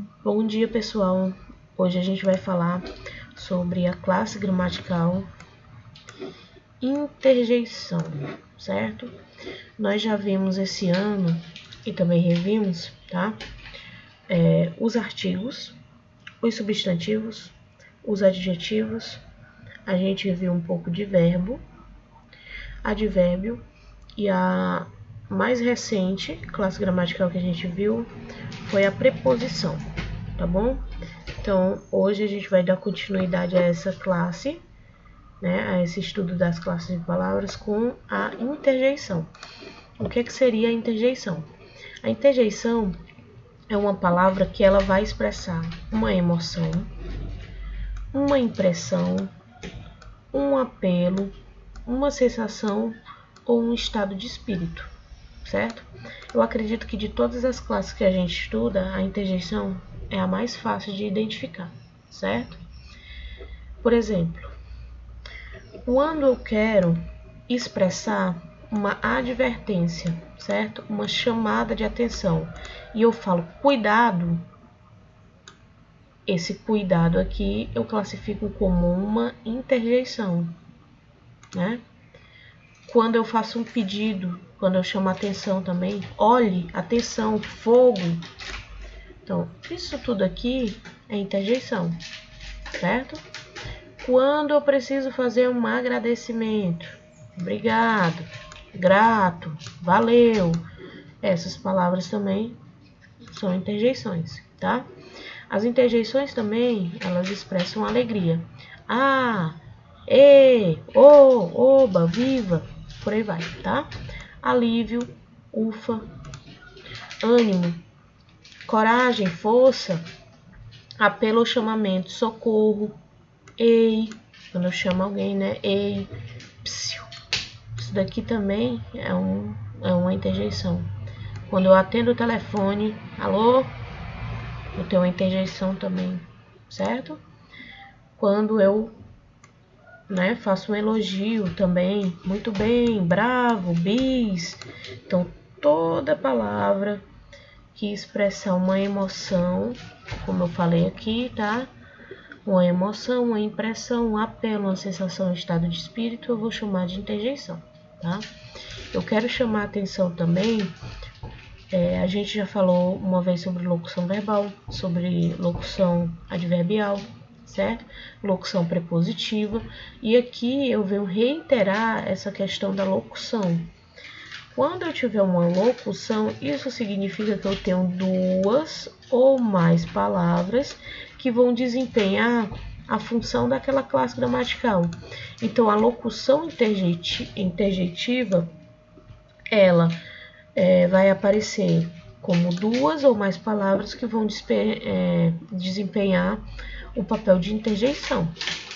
Bom dia, pessoal. Hoje a gente vai falar sobre a classe gramatical interjeição, certo? Nós já vimos esse ano e também revimos, tá? Os artigos, os substantivos, os adjetivos. A gente viu um pouco de verbo, advérbio e a mais recente classe gramatical que a gente viu foi a preposição, tá bom? Então, hoje a gente vai dar continuidade a essa classe, né, a esse estudo das classes de palavras com a interjeição. O que seria a interjeição? A interjeição é uma palavra que ela vai expressar uma emoção, uma impressão, um apelo, uma sensação ou um estado de espírito, certo? Eu acredito que de todas as classes que a gente estuda, a interjeição é a mais fácil de identificar, certo? Por exemplo, quando eu quero expressar uma advertência, certo? Uma chamada de atenção, e eu falo cuidado, esse cuidado aqui eu classifico como uma interjeição, né? Quando eu faço um pedido, quando eu chamo a atenção também, olhe, atenção, fogo. Então, isso tudo aqui é interjeição, certo? Quando eu preciso fazer um agradecimento, obrigado, grato, valeu, essas palavras também são interjeições, tá? As interjeições também, elas expressam alegria. Ah, oba, viva, por aí vai, tá? Alívio, ufa, ânimo, coragem, força, apelo ou chamamento, socorro, ei, quando eu chamo alguém, né? Ei, psiu. Isso daqui também é uma interjeição. Quando eu atendo o telefone, alô, eu tenho uma interjeição também, certo? Quando eu, né, faço um elogio também, muito bem, bravo, bis. Então, toda palavra que expressar uma emoção, como eu falei aqui, tá? Uma emoção, uma impressão, um apelo, uma sensação, um estado de espírito, eu vou chamar de interjeição, tá? Eu quero chamar a atenção também, a gente já falou uma vez sobre locução verbal, sobre locução adverbial, certo? Locução prepositiva, e aqui eu venho reiterar essa questão da locução. Quando eu tiver uma locução, isso significa que eu tenho duas ou mais palavras que vão desempenhar a função daquela classe gramatical. Então, a locução interjeitiva, ela vai aparecer como duas ou mais palavras que vão desempenhar o papel de interjeição,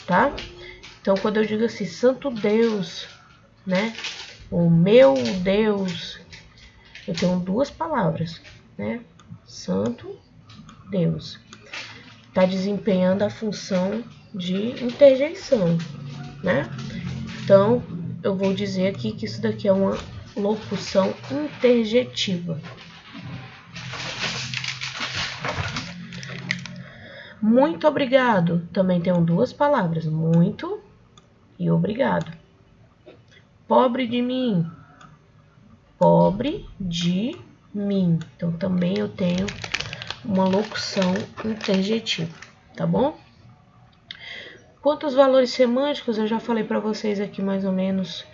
tá? Então, quando eu digo assim, santo Deus, né? O meu Deus, eu tenho duas palavras, né? Santo Deus. Está desempenhando a função de interjeição, né? Então, eu vou dizer aqui que isso daqui é uma locução interjetiva. Muito obrigado. Também tem duas palavras, muito e obrigado. Pobre de mim. Pobre de mim. Então, também eu tenho uma locução interjetiva, tá bom? Quanto aos valores semânticos, eu já falei para vocês aqui mais ou menos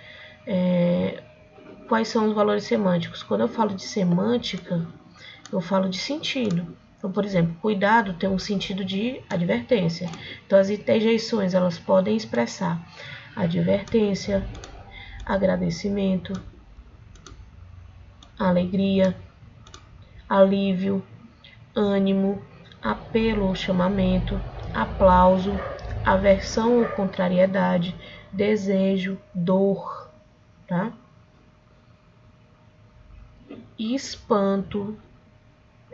quais são os valores semânticos. Quando eu falo de semântica, eu falo de sentido. Então, por exemplo, cuidado tem um sentido de advertência. Então, as interjeições, elas podem expressar advertência, agradecimento, alegria, alívio, ânimo, apelo ou chamamento, aplauso, aversão ou contrariedade, desejo, dor, tá? Espanto,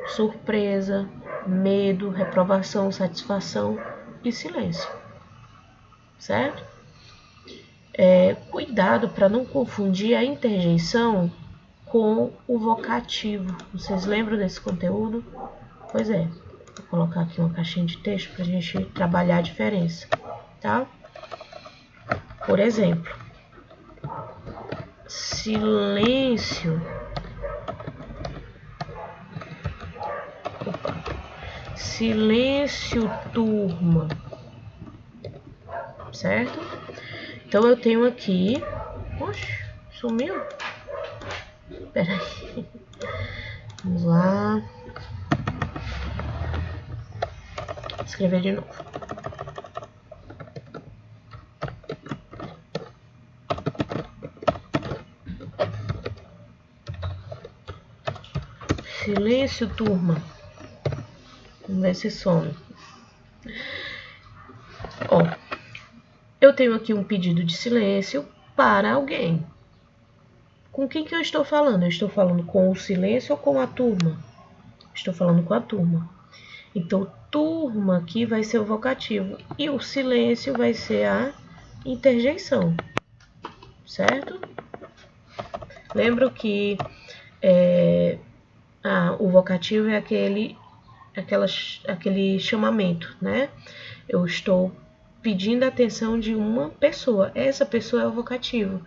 surpresa, medo, reprovação, satisfação e silêncio, certo? Cuidado para não confundir a interjeição com o vocativo. Vocês lembram desse conteúdo? Pois é, Vou colocar aqui uma caixinha de texto para a gente trabalhar a diferença, tá? Por exemplo, silêncio. Silêncio, turma. Certo? Então, eu tenho aqui... Oxe, sumiu? Peraí. Vamos lá. Escrever de novo. Silêncio, turma. Vamos ver se some. Ó, eu tenho aqui um pedido de silêncio para alguém. Com quem que eu estou falando? Eu estou falando com o silêncio ou com a turma? Estou falando com a turma. Então, turma aqui vai ser o vocativo e o silêncio vai ser a interjeição, certo? Lembro que o vocativo é aquele chamamento, né? Eu estou pedindo a atenção de uma pessoa. Essa pessoa é o vocativo.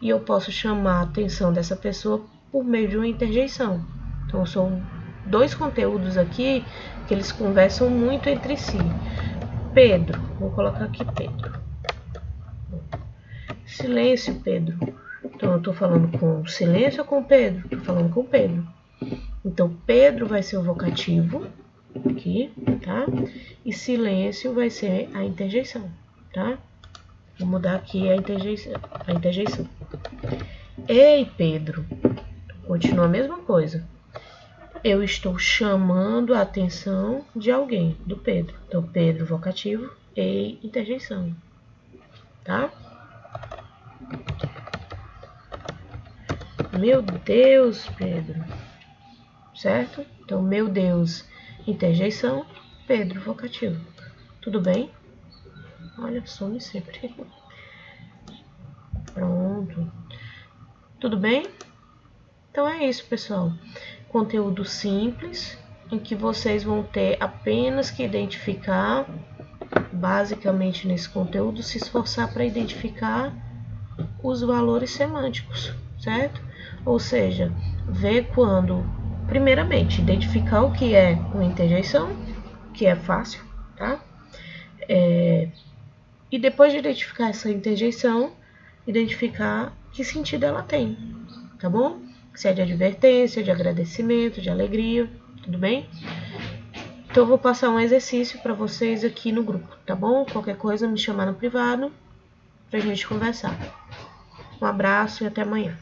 E eu posso chamar a atenção dessa pessoa por meio de uma interjeição. Então, são dois conteúdos aqui que eles conversam muito entre si. Pedro. Vou colocar aqui Pedro. Silêncio, Pedro. Então, eu estou falando com silêncio ou com Pedro? Estou falando com Pedro. Então, Pedro vai ser o vocativo, aqui, tá? E silêncio vai ser a interjeição, tá? Vou mudar aqui a interjeição. Ei, Pedro. Continua a mesma coisa. Eu estou chamando a atenção de alguém, do Pedro. Então, Pedro, vocativo, ei, interjeição, tá? Meu Deus, Pedro. Certo? Então, meu Deus, interjeição, Pedro, vocativo. Tudo bem? Olha, some sempre. Pronto. Tudo bem? Então, é isso, pessoal. Conteúdo simples, em que vocês vão ter apenas que identificar, basicamente nesse conteúdo, se esforçar para identificar os valores semânticos, certo? Ou seja, ver quando... Primeiramente, identificar o que é uma interjeição, que é fácil, tá? E depois de identificar essa interjeição, identificar que sentido ela tem, tá bom? Se é de advertência, de agradecimento, de alegria, tudo bem? Então, eu vou passar um exercício para vocês aqui no grupo, tá bom? Qualquer coisa, me chamar no privado pra gente conversar. Um abraço e até amanhã.